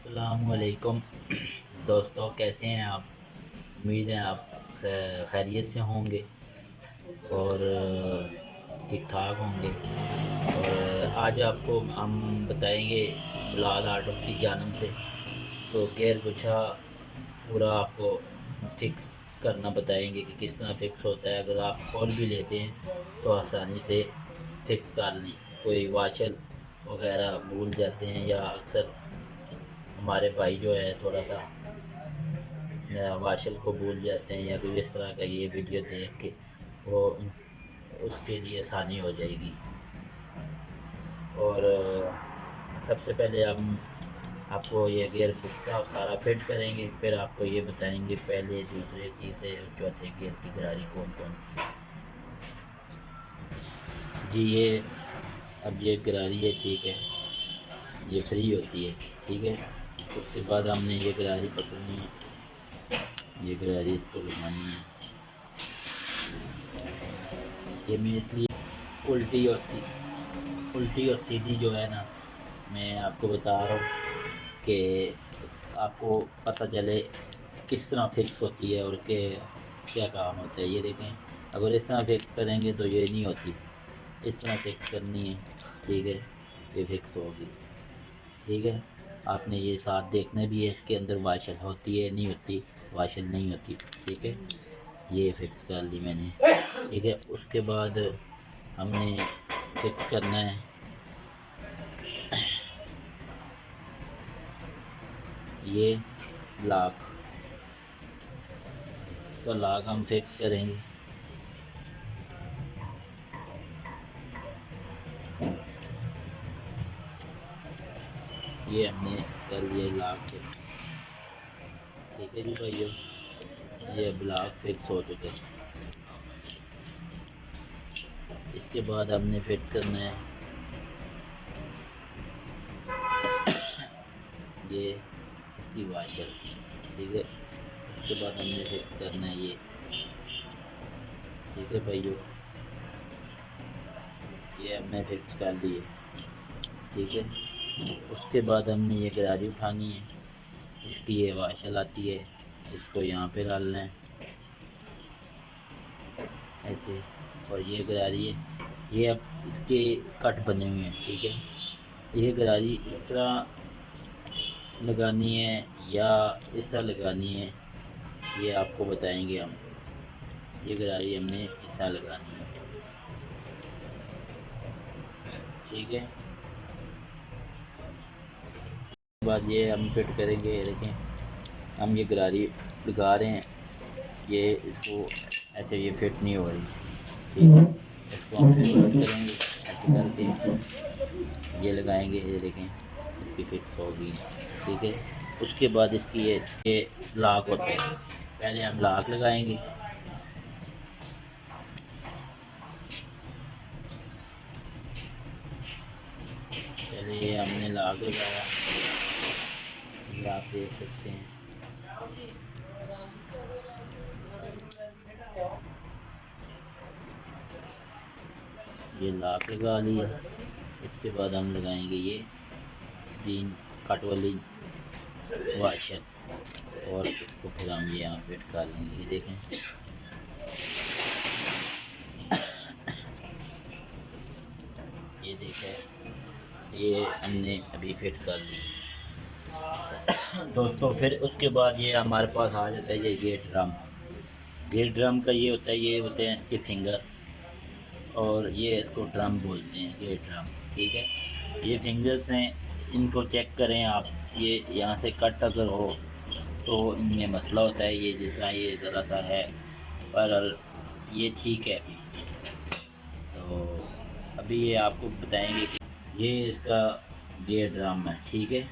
अस्सलामुअलैकुम दोस्तों, कैसे हैं आप। उम्मीद है आप खैरियत से होंगे और ठीक ठाक होंगे। और आज आपको हम बताएंगे बिलाल ऑटो की जानब से तो गेयर गुच्छा पूरा आपको फिक्स करना बताएंगे कि किस तरह फिक्स होता है। अगर आप खोल भी लेते हैं तो आसानी से फिक्स कर लें। कोई वाशल वगैरह भूल जाते हैं या अक्सर हमारे भाई जो है थोड़ा सा वाशल को भूल जाते हैं या कोई इस तरह का ये वीडियो देख के वो उसके लिए आसानी हो जाएगी। और सबसे पहले हम आपको ये गियर का सारा फिट करेंगे, फिर आपको ये बताएंगे पहले दूसरे तीसरे और चौथे गियर की गरारी कौन कौन सी है। जी ये अब ये गरारी है, ठीक है, ये फ्री होती है, ठीक है। उसके बाद हमने ये गरारी पकड़नी है, ये गरारी इसको लगानी है। ये मैं इसलिए उल्टी और सीधी जो है ना, मैं आपको बता रहा हूँ कि आपको पता चले किस तरह फिक्स होती है और के क्या काम होता है। ये देखें, अगर इस तरह फिक्स करेंगे तो ये नहीं होती, इस तरह फिक्स करनी है, ठीक है, ये फिक्स होगी, ठीक है। आपने ये साथ देखना भी है, इसके अंदर वाशल होती है नहीं होती, वाशल नहीं होती, ठीक है। ये फिक्स कर ली मैंने, ठीक है। उसके बाद हमने फिक्स करना है ये लॉक, इसका लॉक हम फिक्स करेंगे। ये हमने कर लिया लॉक फिक्स, ठीक है जी भाइयों, ये अब लॉक फिक्स हो चुके हैं। इसके बाद हमने फिट करना है ये इसकी वाशर, ठीक है। उसके बाद हमने फिक्स करना है ये, ठीक है भाइयों, ये हमने फिक्स कर लिए, ठीक है। उसके बाद हमने ये गरारी उठानी है, इसकी ये वाशल आती है, इसको यहाँ पे डालना है ऐसे, और ये गरारी है, ये अब इसके कट बने हुए हैं, ठीक है। ये गरारी इस तरह लगानी है या इस तरह लगानी है, ये आपको बताएंगे हम। ये गरारी हमने इस तरह लगानी है, ठीक है। बाद ये हम फिट करेंगे, ये देखें, हम ये गरारी लगा रहे हैं, ये इसको ऐसे ये फिट नहीं हो रही, ठीक है। इसको हम फिट करेंगे ऐसे करके, ये लगाएंगे, ये देखें इसकी फिक्स होगी, ठीक है। उसके बाद इसकी ये लॉक होते हैं, पहले हम लॉक लगाएंगे, पहले ये हमने लॉक लगाया, आप देख सकते हैं। ये लॉक लगा लिया, इसके बाद हम लगाएंगे ये 3 कट वाली वाशर और इसको फिर हम ये यहाँ फिट कर लेंगे, ये देखें। ये देखें, ये हमने अभी फिट कर ली दोस्तों। फिर उसके बाद ये हमारे पास आ जाता है ये गेट ड्रम का ये होता है, ये होते हैं इसके फिंगर, और ये इसको ड्रम बोलते हैं, गेट ड्रम, ठीक है। ये फिंगर्स हैं, इनको चेक करें आप, ये यहाँ से कट अगर हो तो इनमें मसला होता है, ये जिस तरह ये ज़रा सा है, पर ये ठीक है अभी। तो अभी ये आपको बताएंगे कि ये इसका गेयर ड्रम है, ठीक है।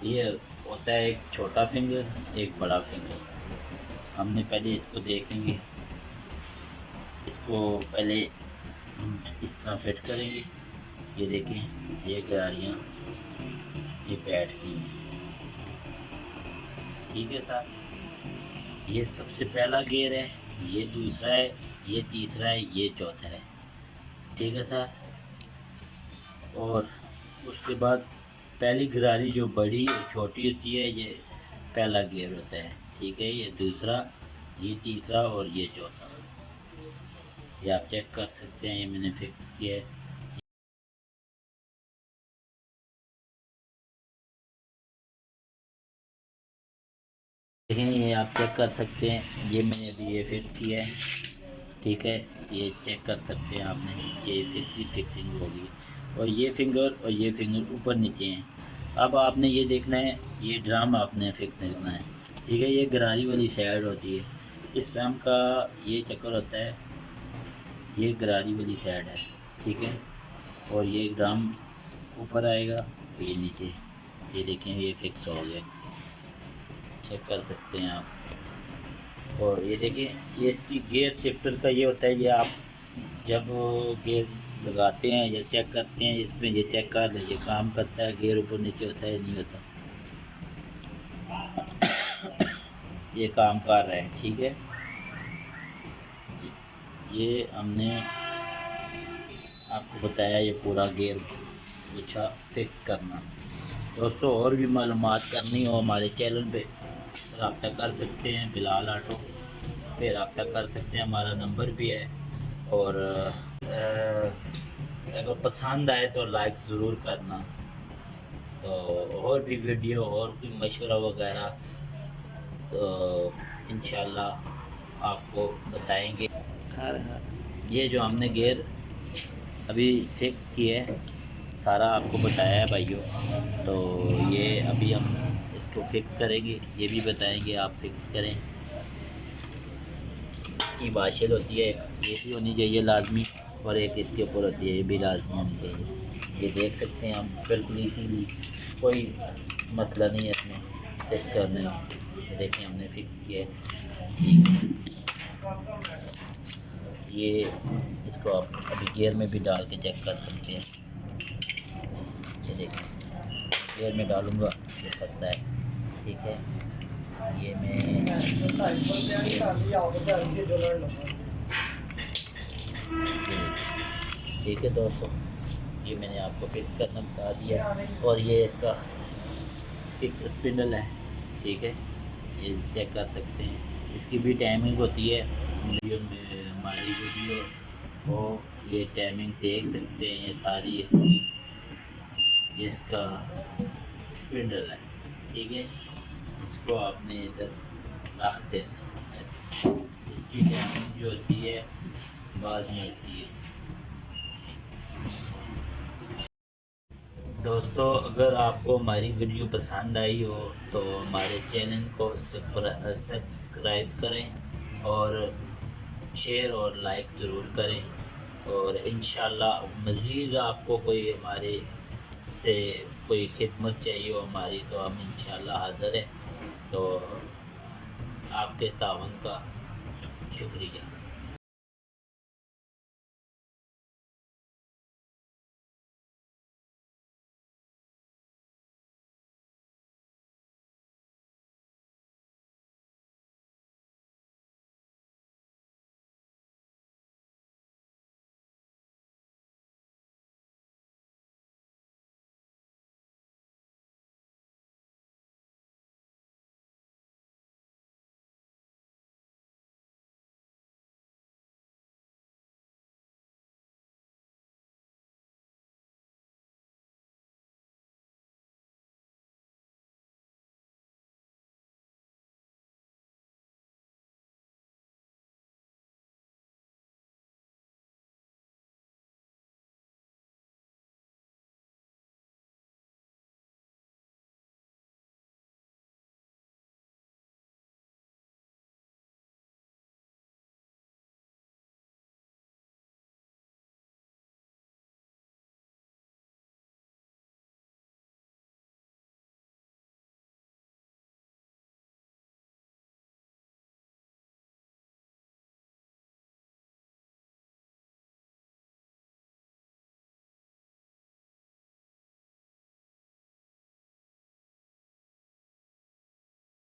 ये होता है एक छोटा फिंगर एक बड़ा फिंगर। हमने पहले इसको देखेंगे, इसको पहले इस तरह फिट करेंगे, ये देखें, ये गरारियाँ ये बैठती हैं, ठीक है सर। ये सबसे पहला गियर है, ये दूसरा है, ये तीसरा है, ये चौथा है, ठीक है सर। और उसके बाद पहली गरारी जो बड़ी और छोटी होती है ये पहला गियर होता है, ठीक है। ये दूसरा, ये तीसरा और ये चौथा। ये आप चेक कर सकते हैं, ये मैंने फिक्स किया है। देखें, ये आप चेक कर सकते हैं, ये मैंने अभी ये फिट किया है, ठीक है। ये चेक कर सकते हैं आपने, ये फिक्सिंग होगी। और ये फिंगर ऊपर नीचे हैं। अब आपने ये देखना है, ये ड्रम आपने फिक्स करना है, ठीक है। ये गरारी वाली साइड होती है, इस ड्रम का ये चक्कर होता है, ये गरारी वाली साइड है, ठीक है। और ये ड्रम ऊपर आएगा, ये नीचे, ये देखें ये फिक्स हो गया, चेक कर सकते हैं आप। और ये देखिए, ये इसकी गियर शिफ्टर का ये होता है, ये आप जब गियर लगाते हैं या चेक करते हैं, इसमें ये चेक कर लीजिए काम करता है, गियर ऊपर नीचे होता है नहीं होता। ये काम कर रहा है, ठीक है। ये हमने आपको बताया, ये पूरा गियर पूछा फिक्स करना। दोस्तों और भी मालूमात करनी हो हमारे चैनल पे रब्ता कर सकते हैं, बिलाल ऑटो पे रब्ता कर सकते हैं, हमारा नंबर भी है। और अगर पसंद आए तो लाइक ज़रूर करना। तो और भी वीडियो और भी मशवरा वगैरह तो इंशाल्लाह आपको बताएंगे। ये जो हमने गियर अभी फिक्स किया है, सारा आपको बताया है भाइयों। तो ये अभी हम इसको फिक्स करेंगे, ये भी बताएंगे आप फिक्स करें। इसकी बाशल होती है, ये भी होनी चाहिए लाजमी, और एक इसके ऊपर होती है, ये भी लाजमी होनी चाहिए। ये देख सकते हैं हम, बिल्कुल इजीली, कोई मसला नहीं है इसमें फिक्स करने में। ये देखिए हमने फिक्स किया है, ठीक है। ये इसको आप अभी गियर में भी डाल के चेक कर सकते हैं। ये देखिए गियर में डालूँगा ये करता है, ठीक है। ये मैं ठीक है दोस्तों, ये मैंने आपको फिक्स करना बता दिया। और ये इसका फिक्स स्पिंडल है, ठीक है। ये चेक कर सकते हैं, इसकी भी टाइमिंग होती है, वीडियो में हमारी वीडियो को ये टाइमिंग देख सकते हैं। ये सारी इसकी, ये इसका स्पिंडल है, ठीक है। इसको आपने इधर रख देना है। इसकी टाइमिंग जो होती है बाद में होती है। दोस्तों अगर आपको हमारी वीडियो पसंद आई हो तो हमारे चैनल को सब्सक्राइब करें और शेयर और लाइक ज़रूर करें। और इंशाल्लाह मज़ीद आपको कोई हमारे से कोई खिदमत चाहिए हो हमारी, तो हम इंशाल्लाह हाज़िर हैं। तो आपके तावन का शुक्रिया।